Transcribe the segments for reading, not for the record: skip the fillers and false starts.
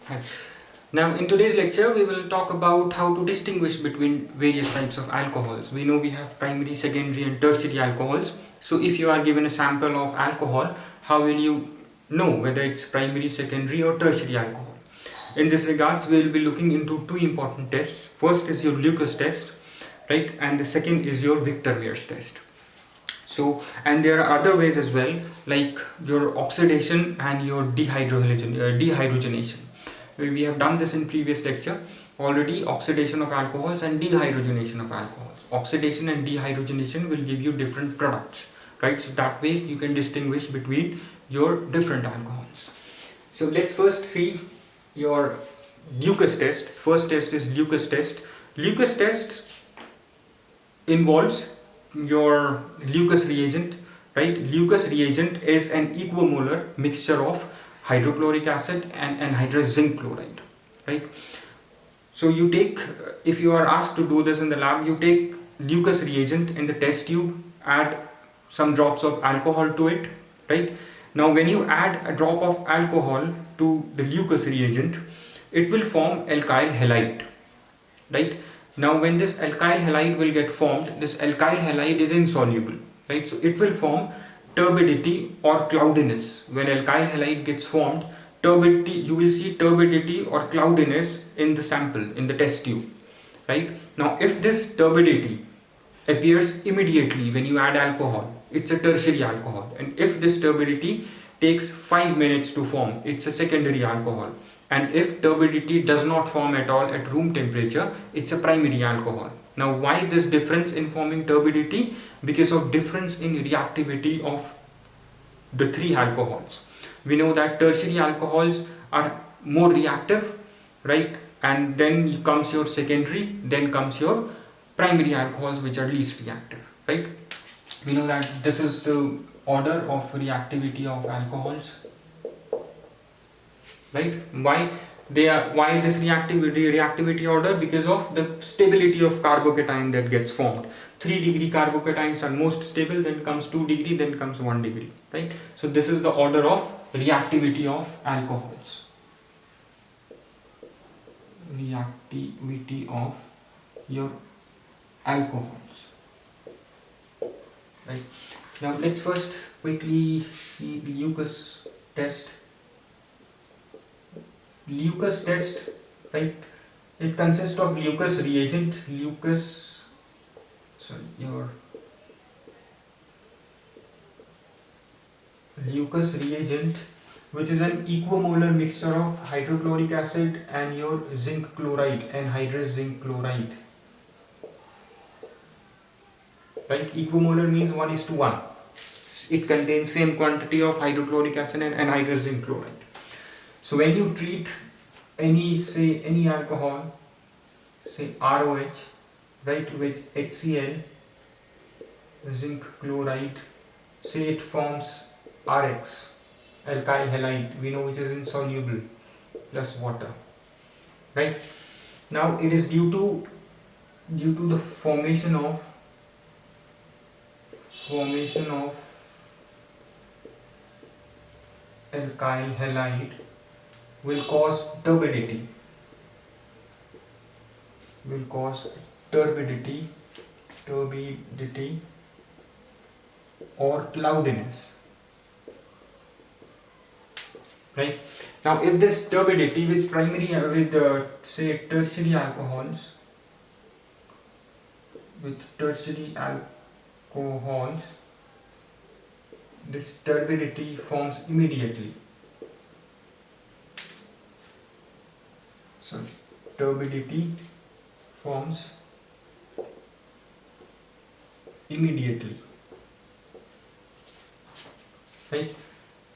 Hi. Now, in today's lecture, we will talk about how to distinguish between various types of alcohols. We know we have primary, secondary, and tertiary alcohols. So, if you are given a sample of alcohol, how will you know whether it's primary, secondary, or tertiary alcohol? In this regards, we will be looking into two important tests. First is your Lucas test, right, and the second is your Victor-Mears test. So, and there are other ways as well, like your oxidation and your dehydrogenation. We have done this in previous lecture already. Oxidation of alcohols and dehydrogenation of alcohols. Oxidation and dehydrogenation will give you different products, right? So that way you can distinguish between your different alcohols. So let's first see your Lucas test. First test is Lucas test. Lucas test involves your Lucas reagent, right? Lucas reagent is an equimolar mixture of hydrochloric acid and anhydrous zinc chloride, right? So you take, if you are asked to do this in the lab, you take Lucas reagent in the test tube, add some drops of alcohol to it, right? Now when you add a drop of alcohol to the Lucas reagent, it will form alkyl halide, right? Now when this alkyl halide will get formed, this alkyl halide is insoluble, right? So it will form turbidity or cloudiness. When alkyl halide gets formed, turbidity, you will see turbidity or cloudiness in the sample, in the test tube, right? Now if this turbidity appears immediately when you add alcohol, it's a tertiary alcohol. And if this turbidity takes 5 minutes to form, it's a secondary alcohol. And if turbidity does not form at all at room temperature, it's a primary alcohol. Now why this difference in forming turbidity? Because of difference in reactivity of the three alcohols. We know that tertiary alcohols are more reactive, right? And then comes your secondary, then comes your primary alcohols, which are least reactive, right? We know that this is the order of reactivity of alcohols, right? Why this reactivity order? Because of the stability of carbocation that gets formed. 3 degree carbocations are most stable, then comes 2 degree, then comes 1 degree, right? So this is the order of reactivity of alcohols. Reactivity of your alcohols, right? Now let's first quickly see the Lucas test. Lucas test, right? It consists of Lucas reagent, Lucas reagent, which is an equimolar mixture of hydrochloric acid and your zinc chloride, anhydrous zinc chloride, right? Equimolar means 1:1. It contains same quantity of hydrochloric acid and anhydrous zinc chloride. So when you treat any alcohol, say ROH, right, with HCl, zinc chloride, say it forms RX, alkyl halide, we know, which is insoluble, plus water, right? Now it is due to the formation of alkyl halide will cause turbidity, or cloudiness, right? Now if this turbidity with say tertiary alcohols, this turbidity forms immediately. So turbidity forms immediately, right?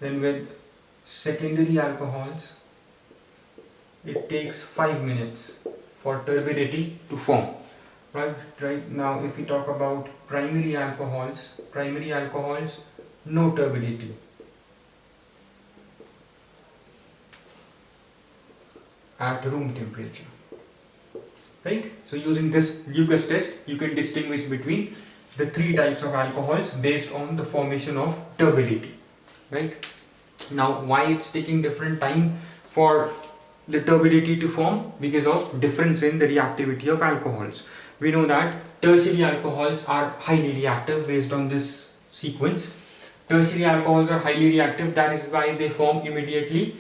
Then with secondary alcohols, it takes 5 minutes for turbidity to form, right? Now if we talk about primary alcohols, no turbidity, at room temperature, right? So using this Lucas test, you can distinguish between the three types of alcohols based on the formation of turbidity, right? Now why it's taking different time for the turbidity to form because of difference in the reactivity of alcohols. We know that tertiary alcohols are highly reactive based on this sequence. Tertiary alcohols are highly reactive, that is why they form immediately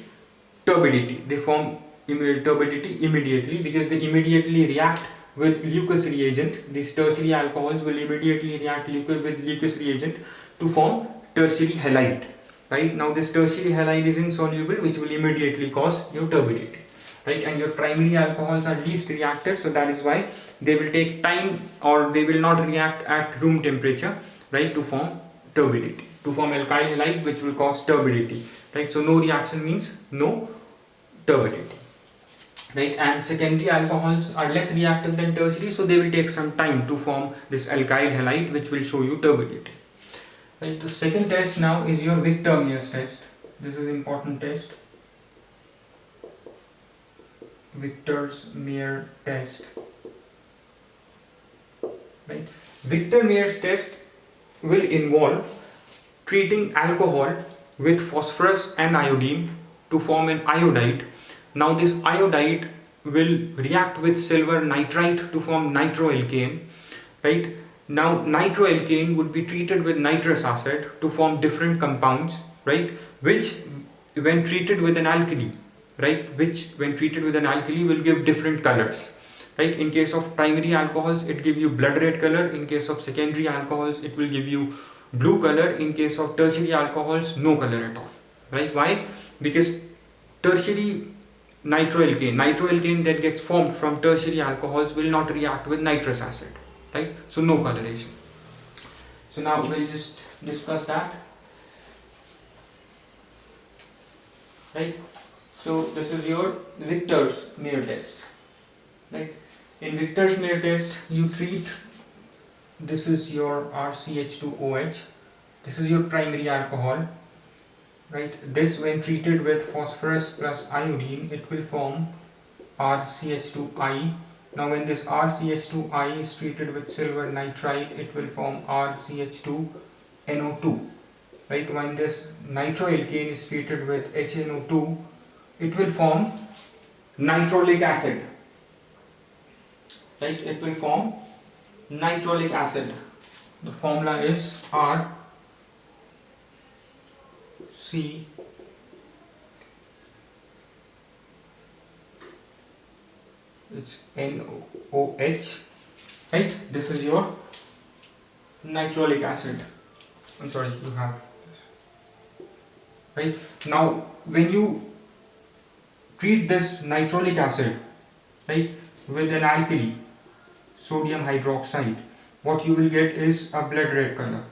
turbidity. They form turbidity immediately because they immediately react with Lucas reagent. These tertiary alcohols will immediately react with Lucas reagent to form tertiary halide. Right, now this tertiary halide is insoluble, which will immediately cause your turbidity. Right, and your primary alcohols are least reactive, so that is why they will take time, or they will not react at room temperature, right, to form turbidity, to form alkyl halide, which will cause turbidity. Right, so no reaction means no turbidity. Right, and secondary alcohols are less reactive than tertiary, so they will take some time to form this alkyl halide, which will show you turbidity. Right, the second test now is your Victor-Mears test. This is important test. Victor-Mears test. Right, Victor-Mears test will involve treating alcohol with phosphorus and iodine to form an iodide. Now this iodide will react with silver nitrite to form nitroalkane. Right, now nitroalkane would be treated with nitrous acid to form different compounds, right, which when treated with an alkali, right, which when treated with an alkali will give different colors. Right, in case of primary alcohols it give you blood red color, in case of secondary alcohols it will give you blue color, in case of tertiary alcohols no color at all. Right, why? Because tertiary nitroalkane that gets formed from tertiary alcohols will not react with nitrous acid. Right, so no coloration. So now we'll just discuss that. Right, so this is your Victor-Mears test. Right, in Victor-Mears test you treat, this is your RCH2OH, this is your primary alcohol. Right, this when treated with phosphorus plus iodine it will form RCH2I. Now when this RCH2I is treated with silver nitrite it will form RCH2NO2. Right, when this nitroalkane is treated with HNO2 it will form nitrolic acid. Right, it will form nitrolic acid. The formula is RC it's NOH. Right, this is your nitrolic acid. I'm sorry, you have this. Right, now when you treat this nitrolic acid, right, with an alkali, sodium hydroxide, what you will get is a blood red color.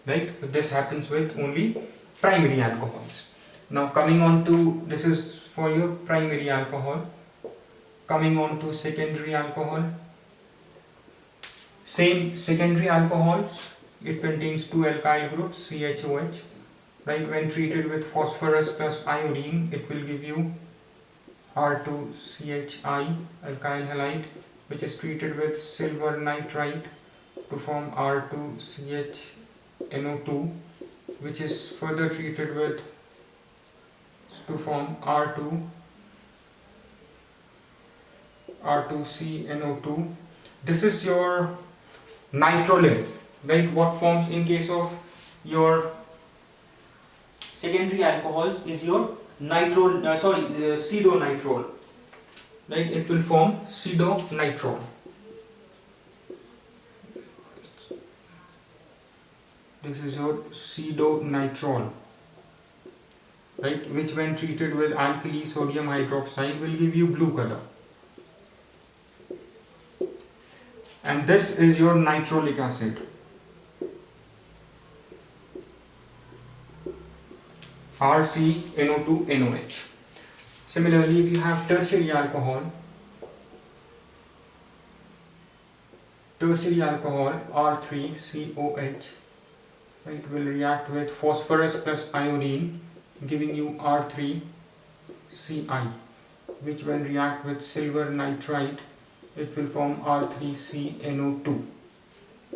Right, but this happens with only primary alcohols. Now coming on to, this is for your primary alcohol. Coming on to secondary alcohol. Same secondary alcohols, it contains two alkyl groups, CHOH. Right, when treated with phosphorus plus iodine, it will give you R2CHI, alkyl halide, which is treated with silver nitrite to form R2CHNO2, which is further treated with to form R2CNO2. This is your nitrolim. Right, what forms in case of your secondary alcohols is your pseudo-nitrol. Right, it will form pseudo-nitrol. This is your pseudo-nitrol. Right, which when treated with alkali sodium hydroxide will give you blue color. And this is your nitrolic acid. RCNO2NOH. Similarly, if you have tertiary alcohol R3COH, right, will react with phosphorus plus iodine, giving you R3CI, which when react with silver nitrite, it will form R3CNO2.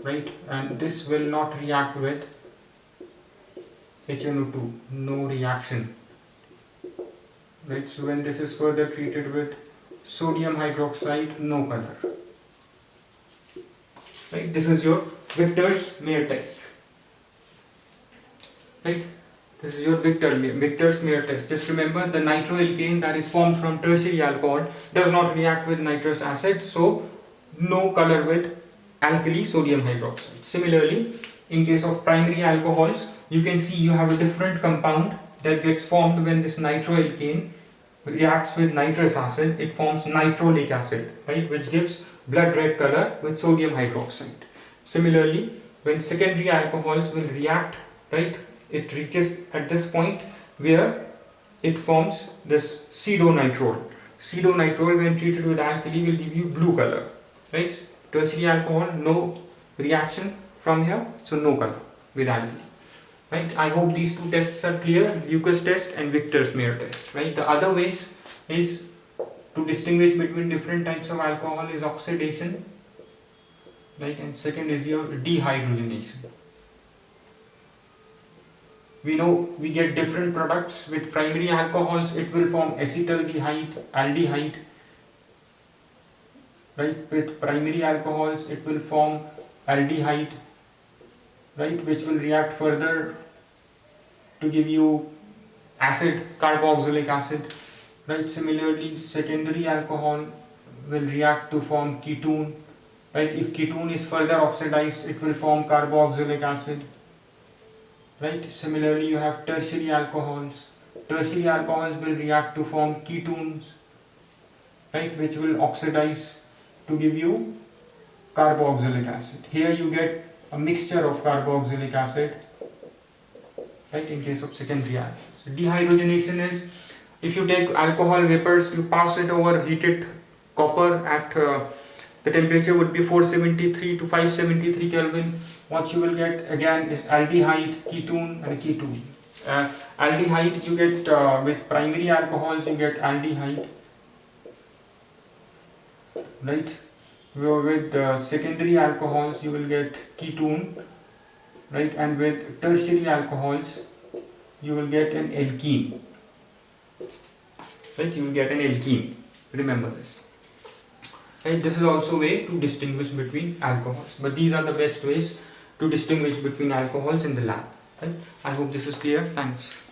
Right, and this will not react with HNO2, no reaction. right? So when this is further treated with sodium hydroxide, no color, right? This is your Victor's Mayer test, right? This is your Victor's Mayer test. Just remember, the nitroalkane that is formed from tertiary alcohol does not react with nitrous acid, so no color with alkali sodium hydroxide. Similarly, in case of primary alcohols, you can see you have a different compound that gets formed when this nitroalkane reacts with nitrous acid. It forms nitrolic acid, right, which gives blood red color with sodium hydroxide. Similarly, when secondary alcohols will react, right, it reaches at this point where it forms this pseudonitrol. Pseudonitrol, when treated with alkali, will give you blue color, right? Tertiary alcohol, no reaction from here, so no color with alkali, right? I hope these two tests are clear, Lucas test and Victor's Mayer test, right? The other ways is to distinguish between different types of alcohol is oxidation, right? And second is your dehydrogenation. We know we get different products. With primary alcohols, it will form acetaldehyde, aldehyde, right? With primary alcohols, it will form aldehyde, right, which will react further to give you acid, carboxylic acid, right? Similarly, secondary alcohol will react to form ketone, right? If ketone is further oxidized, it will form carboxylic acid, right? Similarly, you have tertiary alcohols. Tertiary alcohols will react to form ketones, right, which will oxidize to give you carboxylic acid. Here you get a mixture of carboxylic acid, right, in case of secondary alcohols. Dehydrogenation is, if you take alcohol vapors, you pass it over heated copper at the temperature would be 473 to 573 Kelvin. What you will get again is aldehyde, ketone and ketone. Aldehyde you get with primary alcohols, you get aldehyde, right? With secondary alcohols you will get ketone, right? And with tertiary alcohols you will get an alkene, right? You will get an alkene. Remember this. Right? This is also a way to distinguish between alcohols, but these are the best ways to distinguish between alcohols in the lab. Right? I hope this is clear. Thanks.